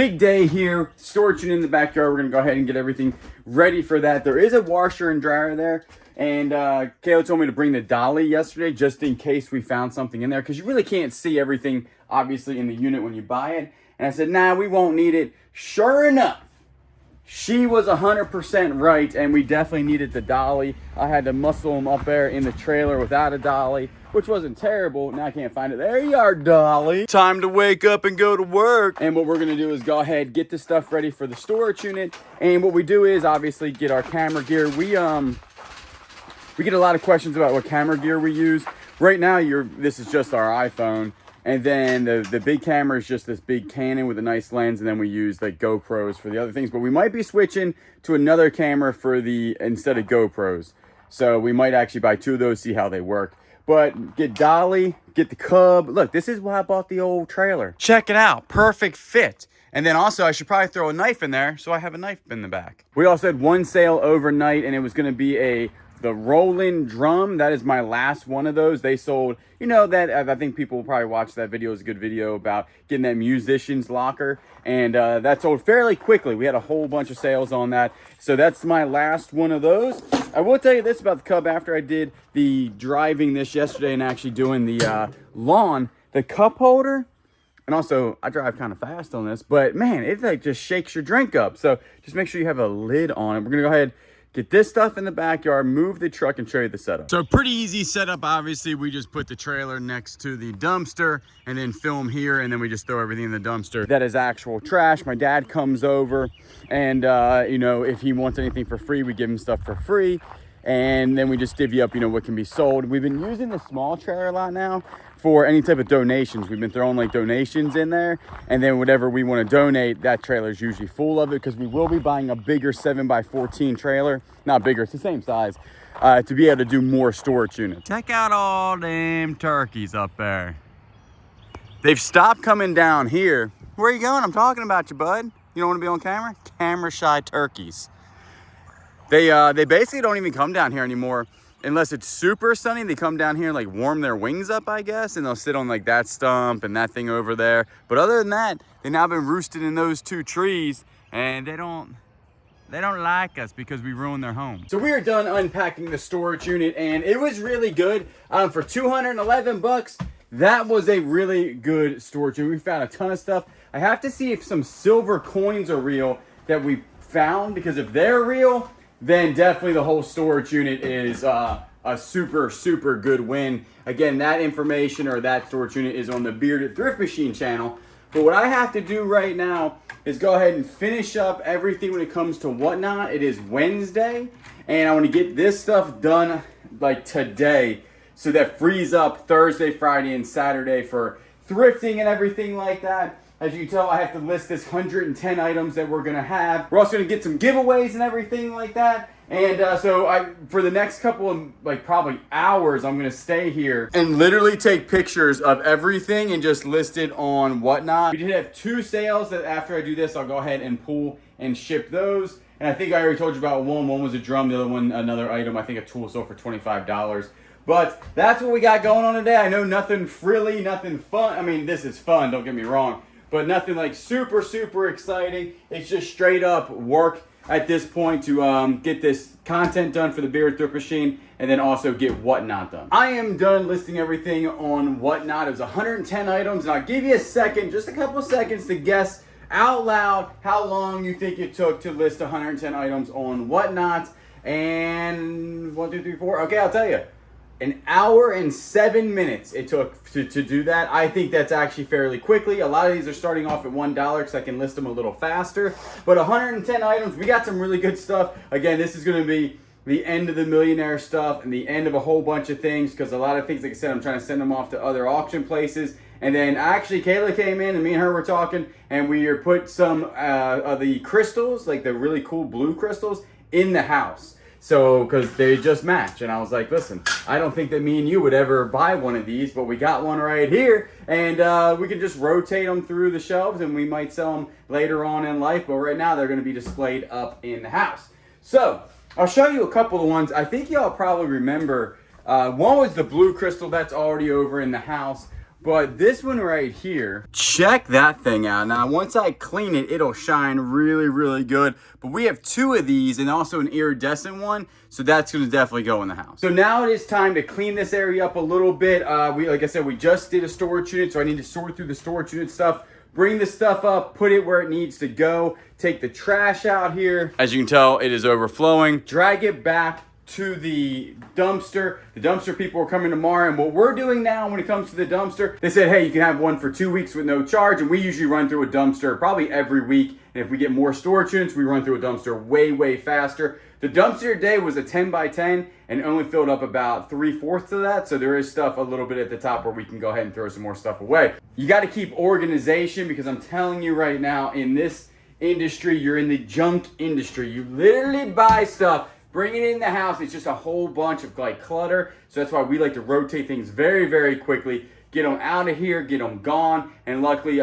Big day here, storage unit in the backyard. We're gonna go ahead and get everything ready for that. There is a washer and dryer there, and Kayla told me to bring the dolly yesterday just in case we found something in there, because you really can't see everything obviously in the unit when you buy it. And I said, nah, we won't need it. Sure enough, she was 100% right, and we definitely needed the dolly. I had to muscle them up there in the trailer without a dolly, which wasn't terrible. Now I can't find it. There you are, dolly. Time to wake up and go to work. And what we're gonna do is go ahead, get the stuff ready for the storage unit. And what we do is obviously get our camera gear. We get a lot of questions about what camera gear we use. Right now, this is just our iPhone. And then the big camera is just this big Canon with a nice lens, and then we use like GoPros for the other things. But we might be switching to another camera for instead of GoPros. So we might actually buy two of those, see how they work. But get dolly, get the cub. Look, this is why I bought the old trailer. Check it out, perfect fit. And then also I should probably throw a knife in there, so I have a knife in the back. We also had one sale overnight, and it was gonna be the Roland drum. That is my last one of those. They sold, you know, that I think people will probably watch that video. It's a good video about getting that musician's locker, and that sold fairly quickly. We had a whole bunch of sales on that, so that's my last one of those. I will tell you this about the cub. After I did the driving this yesterday and actually doing the lawn, the cup holder, and also I drive kind of fast on this, but man, it like just shakes your drink up. So just make sure you have a lid on it. We're gonna go ahead, get this stuff in the backyard, move the truck, and show you the setup. So pretty easy setup. Obviously, we just put the trailer next to the dumpster and then film here, and then we just throw everything in the dumpster. That is actual trash. My dad comes over, and you know, if he wants anything for free, we give him stuff for free. And then we just divvy up, you know, what can be sold. We've been using the small trailer a lot now for any type of donations. We've been throwing like donations in there, and then whatever we want to donate, that trailer is usually full of it, because we will be buying a bigger 7x14 trailer. Not bigger, it's the same size, to be able to do more storage units. Check out all them turkeys up there. They've stopped coming down here. Where are you going? I'm talking about you, bud. You don't want to be on camera? Camera shy turkeys. They basically don't even come down here anymore unless it's super sunny. They come down here and like warm their wings up, I guess, and they'll sit on like that stump and that thing over there. But other than that, they've now been roosted in those two trees, and they don't like us because we ruined their home. So we are done unpacking the storage unit, and it was really good. For 211 bucks, that was a really good storage unit. We found a ton of stuff. I have to see if some silver coins are real that we found, because if they're real, then definitely the whole storage unit is a super, super good win. Again, that information or that storage unit is on the Bearded Thrift Machine channel. But what I have to do right now is go ahead and finish up everything when it comes to whatnot. It is Wednesday, and I want to get this stuff done like today, so that frees up Thursday, Friday, and Saturday for thrifting and everything like that. As you can tell, I have to list this 110 items that we're gonna have. We're also gonna get some giveaways and everything like that. And so for the next couple of like probably hours, I'm gonna stay here and literally take pictures of everything and just list it on Whatnot. We did have two sales that after I do this, I'll go ahead and pull and ship those. And I think I already told you about one. One was a drum, the other one another item. I think a tool sold for $25. But that's what we got going on today. I know nothing frilly, nothing fun. I mean, this is fun, don't get me wrong, but nothing like super, super exciting. It's just straight up work at this point to get this content done for the Bearded Thrift Machine, and then also get Whatnot done. I am done listing everything on Whatnot. It was 110 items, and I'll give you a second, just a couple seconds, to guess out loud how long you think it took to list 110 items on Whatnot. And 1, 2, 3, 4. Okay, I'll tell you. 1 hour and 7 minutes it took to do that. I think that's actually fairly quickly. A lot of these are starting off at $1 because I can list them a little faster. But 110 items, we got some really good stuff. Again, this is going to be the end of the millionaire stuff and the end of a whole bunch of things, because a lot of things, like I said, I'm trying to send them off to other auction places. And then actually Kayla came in and me and her were talking, and we put some of the crystals, like the really cool blue crystals, in the house. So, because they just match. And I was like, listen, I don't think that me and you would ever buy one of these, but we got one right here. And we can just rotate them through the shelves, and we might sell them later on in life. But right now, they're going to be displayed up in the house. So, I'll show you a couple of ones. I think y'all probably remember. One was the blue crystal that's already over in the house. But this one right here, check that thing out. Now, once I clean it, it'll shine really, really good. But we have 2 of these and also an iridescent one. So that's gonna definitely go in the house. So now it is time to clean this area up a little bit. Like I said, we just did a storage unit, so I need to sort through the storage unit stuff, bring the stuff up, put it where it needs to go, take the trash out here. As you can tell, it is overflowing. Drag it back to the dumpster. The dumpster people are coming tomorrow, and what we're doing now when it comes to the dumpster, they said, hey, you can have one for 2 weeks with no charge, and we usually run through a dumpster probably every week, and if we get more storage units, we run through a dumpster way faster. The dumpster today was a 10 by 10 and only filled up about 3/4 of that, so there is stuff a little bit at the top where we can go ahead and throw some more stuff away. You got to keep organization, because I'm telling you right now, in this industry, you're in the junk industry. You literally buy stuff, bring it in the house, it's just a whole bunch of like clutter. So that's why we like to rotate things very quickly, get them out of here, get them gone, and luckily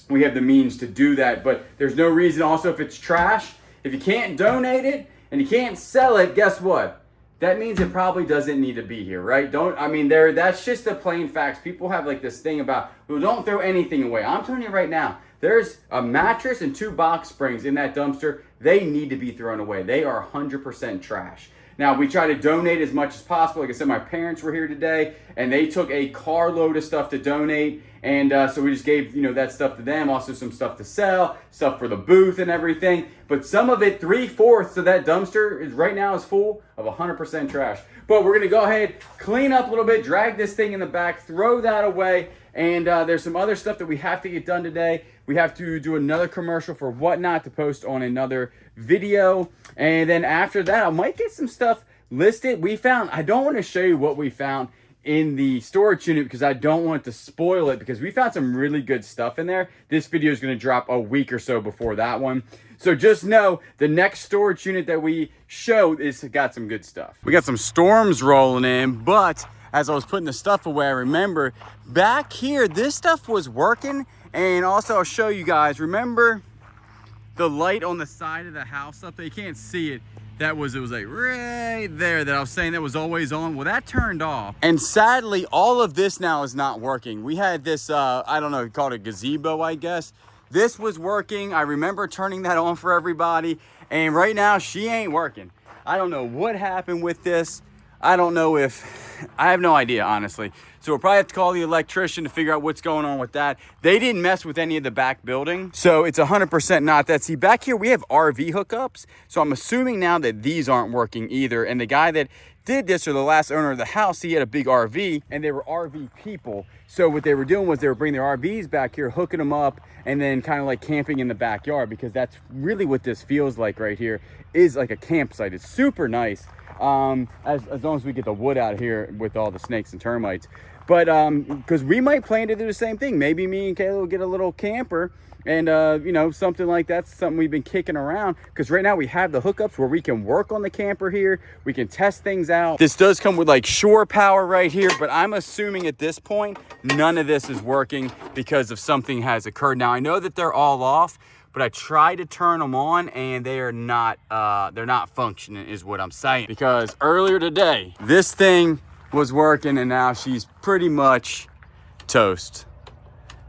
we have the means to do that. But there's no reason also, if it's trash, if you can't donate it and you can't sell it, guess what? That means it probably doesn't need to be here, right? That's just the plain facts. People have like this thing about, well, don't throw anything away. I'm telling you right now, there's a mattress and 2 box springs in that dumpster. They need to be thrown away. They are 100% trash. Now, we try to donate as much as possible. Like I said, my parents were here today, and they took a carload of stuff to donate. And so we just gave, that stuff to them. Also some stuff to sell, stuff for the booth and everything. But some of it, 3/4 of that dumpster right now is full of 100% trash. But we're going to go ahead, clean up a little bit, drag this thing in the back, throw that away. And there's some other stuff that we have to get done today. We have to do another commercial for Whatnot to post on another video. And then after that, I might get some stuff listed. I don't want to show you what we found in the storage unit because I don't want to spoil it, because we found some really good stuff in there. This video is going to drop a week or so before that one. So just know the next storage unit that we show is got some good stuff. We got some storms rolling in, but as I was putting the stuff away, I remember back here, this stuff was working. And also I'll show you guys, remember the light on the side of the house up there? You can't see it. It was like right there that I was saying that was always on. Well, that turned off. And sadly, all of this now is not working. We had this, I don't know, you call it a gazebo, I guess. This was working. I remember turning that on for everybody. And right now, she ain't working. I don't know what happened with this. I have no idea, honestly. So we'll probably have to call the electrician to figure out what's going on with that. They didn't mess with any of the back building, so it's 100% not that. See, back here we have RV hookups, so I'm assuming now that these aren't working either. And the guy that did this, or the last owner of the house, he had a big RV, and they were RV people. So what they were doing was they were bringing their RVs back here, hooking them up, and then kind of like camping in the backyard, because that's really what this feels like right here, is like a campsite. It's super nice. As long as we get the wood out of here with all the snakes and termites. But because we might plan to do the same thing. Maybe me and Kayla will get a little camper, and something like that's something we've been kicking around, because right now we have the hookups where we can work on the camper here, we can test things out. This does come with like shore power right here, but I'm assuming at this point none of this is working because of something has occurred. Now I know that they're all off, but I tried to turn them on and they're not functioning, is what I'm saying. Because earlier today, this thing was working and now she's pretty much toast.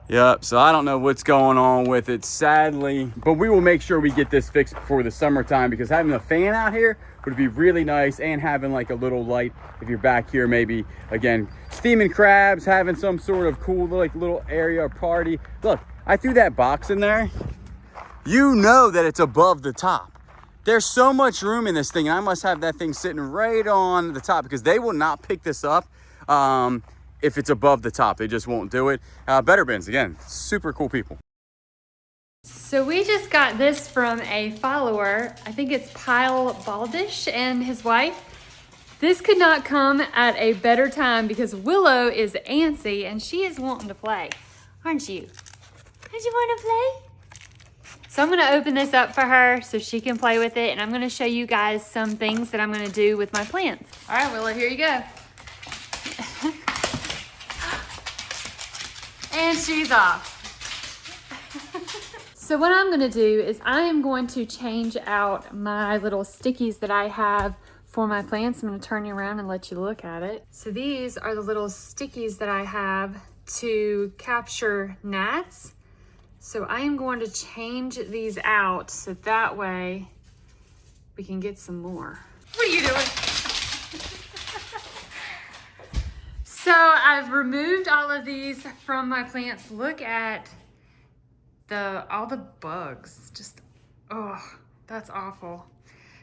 Yep, so I don't know what's going on with it, sadly. But we will make sure we get this fixed before the summertime, because having a fan out here would be really nice, and having like a little light if you're back here, maybe, again, steaming crabs, having some sort of cool like little area or party. Look, I threw that box in there. You know that it's above the top. There's so much room in this thing, and I must have that thing sitting right on the top, because they will not pick this up if it's above the top. They just won't do it. Better Bins, again, super cool people. So we just got this from a follower. I think it's Pyle Baldish and his wife. This could not come at a better time, because Willow is antsy and she is wanting to play. Aren't you? Don't you want to play? So I'm gonna open this up for her so she can play with it, and I'm gonna show you guys some things that I'm gonna do with my plants. All right, Willow, here you go. And she's off. So what I'm gonna do is I am going to change out my little stickies that I have for my plants. I'm gonna turn you around and let you look at it. So these are the little stickies that I have to capture gnats. So I am going to change these out so that way we can get some more. What are you doing? So I've removed all of these from my plants. Look at all the bugs. Just, oh, that's awful.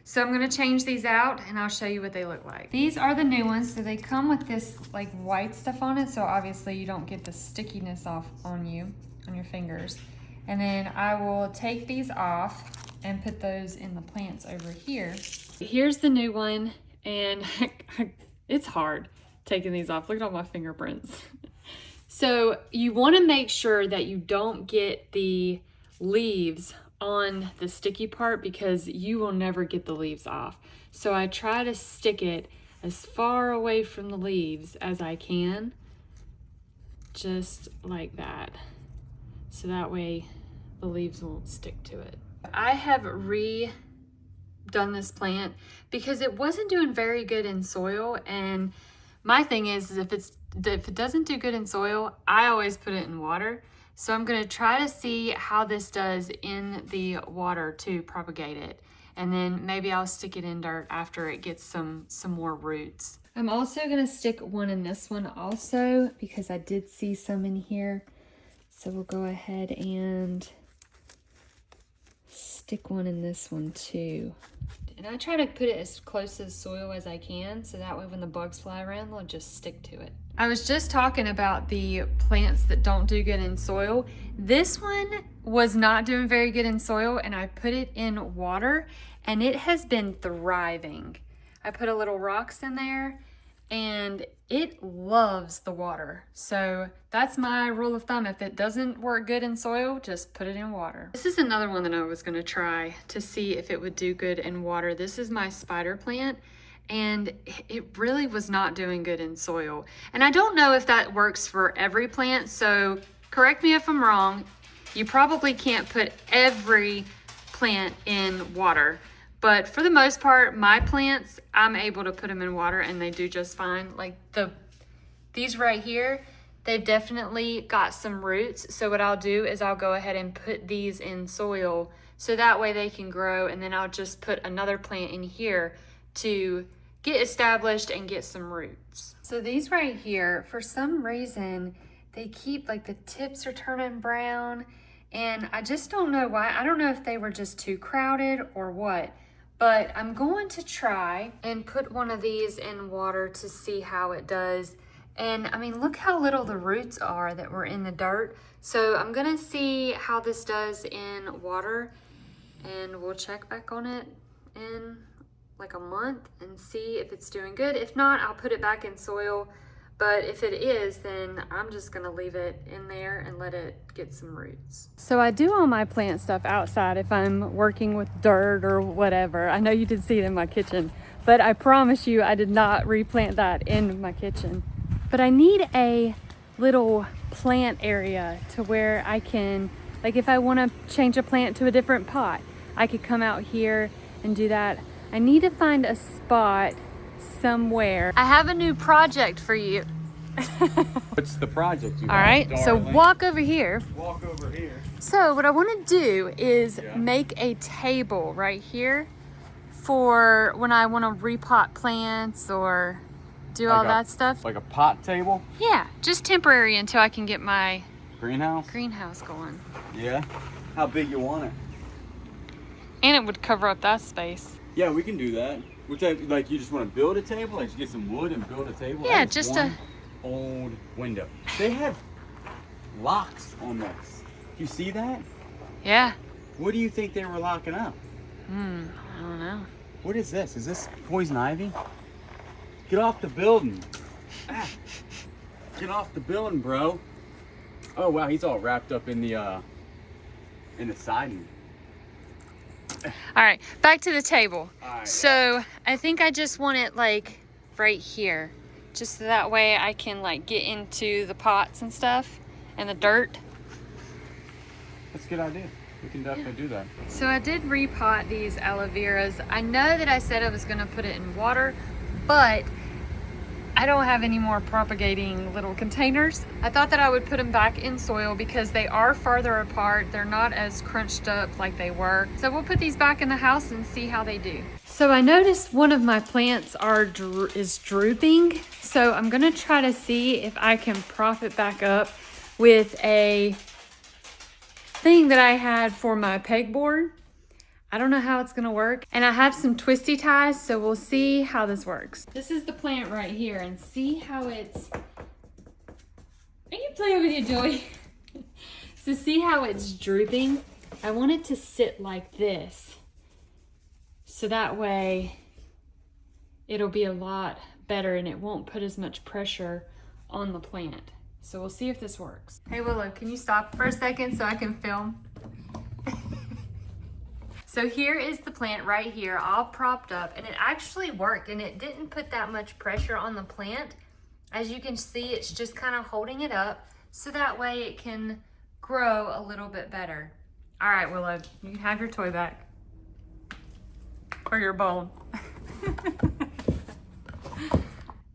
So I'm gonna change these out and I'll show you what they look like. These are the new ones. So they come with this like white stuff on it. So obviously you don't get the stickiness off on you, on your fingers. And then I will take these off and put those in the plants over here. Here's the new one, and it's hard taking these off. Look at all my fingerprints. So you want to make sure that you don't get the leaves on the sticky part because you will never get the leaves off. So I try to stick it as far away from the leaves as I can, just like that. So that way the leaves won't stick to it. I have redone this plant because it wasn't doing very good in soil, and my thing is if it doesn't do good in soil, I always put it in water. So I'm gonna try to see how this does in the water to propagate it. And then maybe I'll stick it in dirt after it gets some more roots. I'm also gonna stick one in this one also because I did see some in here. So we'll go ahead and stick one in this one too. And I try to put it as close to the soil as I can, so that way when the bugs fly around, they'll just stick to it. I was just talking about the plants that don't do good in soil. This one was not doing very good in soil, and I put it in water, and it has been thriving. I put a little rocks in there, and it loves the water. So that's my rule of thumb. If it doesn't work good in soil, just put it in water. This is another one that I was gonna try to see if it would do good in water. This is my spider plant, and it really was not doing good in soil. And I don't know if that works for every plant, so correct me if I'm wrong. You probably can't put every plant in water. But for the most part, my plants, I'm able to put them in water and they do just fine. Like these right here, they've definitely got some roots. So what I'll do is I'll go ahead and put these in soil so that way they can grow, and then I'll just put another plant in here to get established and get some roots. So these right here, for some reason, they keep like the tips are turning brown, and I just don't know why. I don't know if they were just too crowded or what. But I'm going to try and put one of these in water to see how it does. And I mean, look how little the roots are that were in the dirt. So I'm gonna see how this does in water, and we'll check back on it in like a month and see if it's doing good. If not, I'll put it back in soil. But if it is, then I'm just gonna leave it in there and let it get some roots. So I do all my plant stuff outside if I'm working with dirt or whatever. I know you did see it in my kitchen, but I promise you I did not replant that in my kitchen. But I need a little plant area to where I can, like if I wanna change a plant to a different pot, I could come out here and do that. I need to find a spot somewhere. I have a new project for you. What's the project you All right, darling? so walk over here. Walk over here. So what I want to do is make a table right here for when I want to repot plants or do all that stuff. Like a pot table? Yeah, just temporary until I can get my greenhouse going. Yeah. How big you want it? And it would cover up that space. Yeah, we can do that. Like you just want to build a table, like you get some wood and build a table? Yeah, just a old window. They have locks on this. You see that? Yeah. What do you think they were locking up? I don't know. What is this? Is this poison ivy? Get off the building. Get off the building, bro. Oh wow, he's all wrapped up in the siding. All right, back to the table. Right, so I think I just want it like right here, just so that way I can like get into the pots and stuff and the dirt. That's a good idea. we can definitely do that. So I did repot these aloe veras. I know that I said I was gonna put it in water, but I don't have any more propagating little containers. I thought that I would put them back in soil because they are farther apart. They're not as crunched up like they were. So we'll put these back in the house and see how they do. So I noticed one of my plants is drooping. So I'm gonna try to see if I can prop it back up with a thing that I had for my pegboard. I don't know how it's gonna work. And I have some twisty ties, so we'll see how this works. This is the plant right here, and see how it's, are you playing with your Joey? So see how it's drooping? I want it to sit like this. So that way it'll be a lot better and it won't put as much pressure on the plant. So we'll see if this works. Hey Willow, can you stop for a second so I can film? So here is the plant right here, all propped up, and it actually worked, and it didn't put that much pressure on the plant. As you can see, it's just kind of holding it up so that way it can grow a little bit better. All right, Willow, you can have your toy back. Or your bone.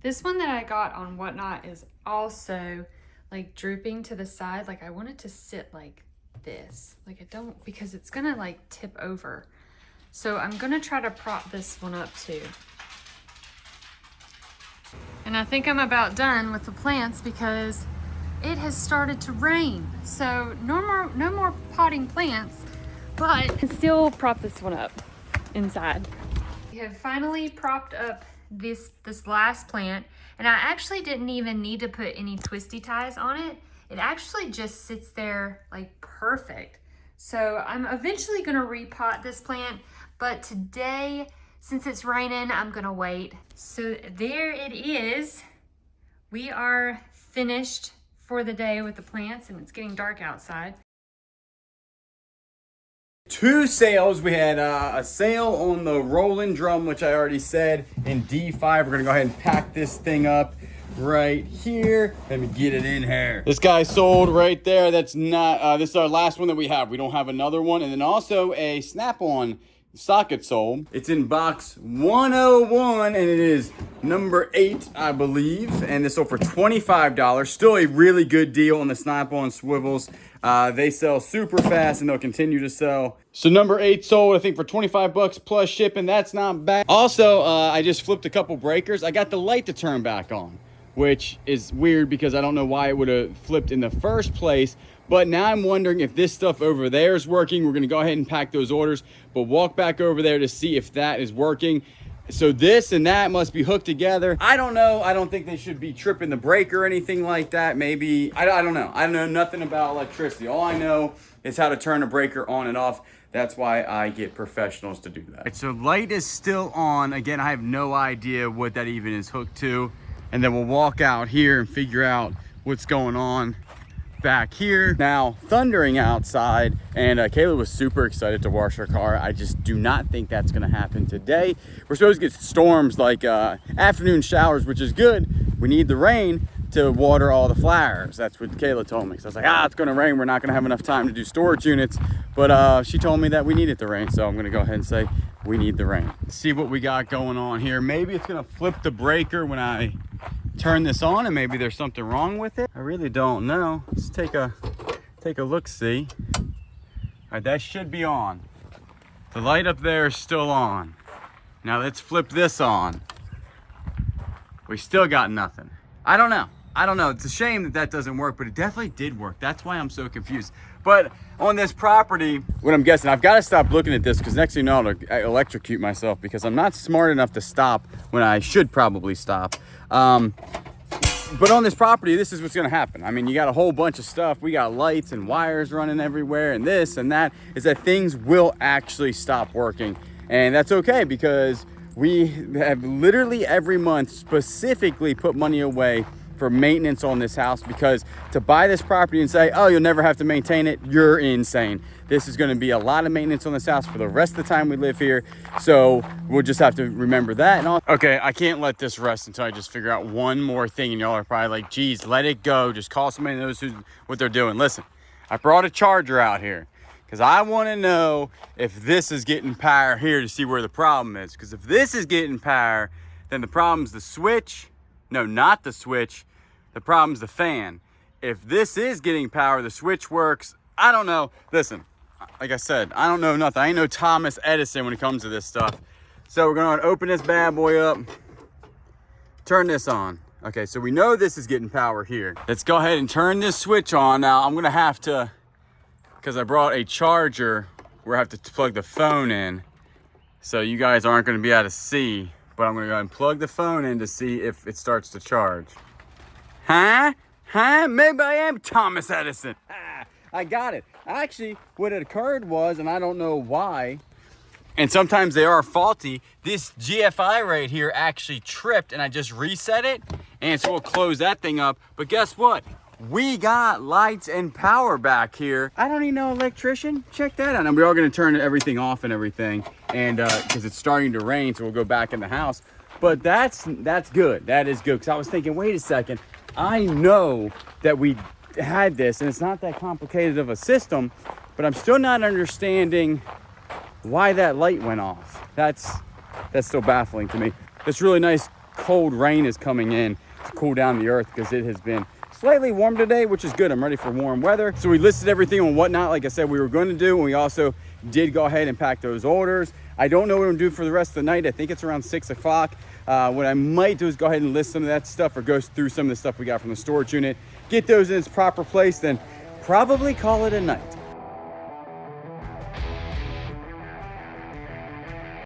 This one that I got on Whatnot is also like drooping to the side. Like I want it to sit like this, like I don't, because it's gonna like tip over. So I'm gonna try to prop this one up too. And I think I'm about done with the plants because it has started to rain. So no more potting plants, but I can still prop this one up inside. We have finally propped up this last plant, and I actually didn't even need to put any twisty ties on it. It actually just sits there like perfect. So I'm eventually gonna repot this plant, but today, since it's raining, I'm gonna wait. So there it is. We are finished for the day with the plants, and it's getting dark outside. Two sales. We had a sale on the rolling drum, which I already said, in D5. We're gonna go ahead and pack this thing up right here. Let me get it in here. This guy sold right there. That's not, this is our last one that we have. We don't have another one. And then also a snap-on socket sold. It's in box 101, and it is number 8, I believe. And this sold for $25. Still a really good deal on the snap-on swivels. They sell super fast, and they'll continue to sell. So number 8 sold, I think, for 25 bucks plus shipping. That's not bad. Also, I just flipped a couple breakers. I got the light to turn back on, which is weird because I don't know why it would have flipped in the first place. But now I'm wondering if this stuff over there is working. We're gonna go ahead and pack those orders, but walk back over there to see if that is working. So this and that must be hooked together. I don't know. I don't think they should be tripping the brake or anything like that. Maybe, I don't know. I know nothing about electricity. All I know is how to turn a breaker on and off. That's why I get professionals to do that. Right, so light is still on. Again, I have no idea what that even is hooked to. And then we'll walk out here and figure out what's going on back here. Now, thundering outside, and Kayla was super excited to wash her car. I just do not think that's gonna happen today. We're supposed to get storms like afternoon showers, which is good. We need the rain to water all the flowers. That's what Kayla told me. So I was like, it's gonna rain. We're not gonna have enough time to do storage units. But she told me that we needed the rain. So I'm gonna go ahead and say we need the rain. Let's see what we got going on here. Maybe it's gonna flip the breaker when I turn this on, and maybe there's something wrong with it. I really don't know. Let's take a look, see. All right, that should be on. The light up there is still on. Now let's flip this on. We still got nothing. I don't know. It's a shame that that doesn't work, but it definitely did work. That's why I'm so confused. But on this property, what I'm guessing, I've got to stop looking at this because next thing you know, I'll electrocute myself because I'm not smart enough to stop when I should probably stop. But on this property, this is what's gonna happen. I mean, you got a whole bunch of stuff. We got lights and wires running everywhere and this and that, is that things will actually stop working. And that's okay because we have literally every month specifically put money away for maintenance on this house, because to buy this property and say, oh, you'll never have to maintain it, you're insane. This is going to be a lot of maintenance on this house for the rest of the time we live here. So we'll just have to remember that. And all. Okay, I can't let this rest until I just figure out one more thing. And y'all are probably like, geez, let it go. Just call somebody who knows what they're doing. Listen, I brought a charger out here. because I want to know if this is getting power here to see where the problem is. Because if this is getting power, then the problem's the switch. No, not the switch. The problem's the fan. If this is getting power, the switch works. I don't know. Listen, like I said, I don't know nothing. I ain't no Thomas Edison when it comes to this stuff. So we're going to open this bad boy up. Turn this on. Okay, so we know this is getting power here. Let's go ahead and turn this switch on. Now I'm gonna have to, because I brought a charger, we're gonna have to plug the phone in. So you guys aren't gonna be able to see, but I'm gonna go ahead and plug the phone in to see if it starts to charge. Huh? Maybe I am Thomas Edison. I got it. Actually, what had occurred was, and I don't know why, and sometimes they are faulty, this GFI right here actually tripped and I just reset it. And so we'll close that thing up. But guess what? We got lights and power back here. I don't even know electrician. Check that out. And we're all gonna turn everything off and everything. And because it's starting to rain, so we'll go back in the house. But that's good. That is good. Because I was thinking, wait a second. I know that we had this and it's not that complicated of a system, but I'm still not understanding why that light went off. That's still baffling to me. This really nice cold rain is coming in to cool down the earth because it has been slightly warm today, which is good. I'm ready for warm weather. So we listed everything on whatnot, like I said we were going to do, and we also did go ahead and pack those orders. I don't know what I'm gonna do for the rest of the night. I think it's around 6 o'clock. What I might do is go ahead and list some of that stuff or go through some of the stuff we got from the storage unit, get those in its proper place, then probably call it a night.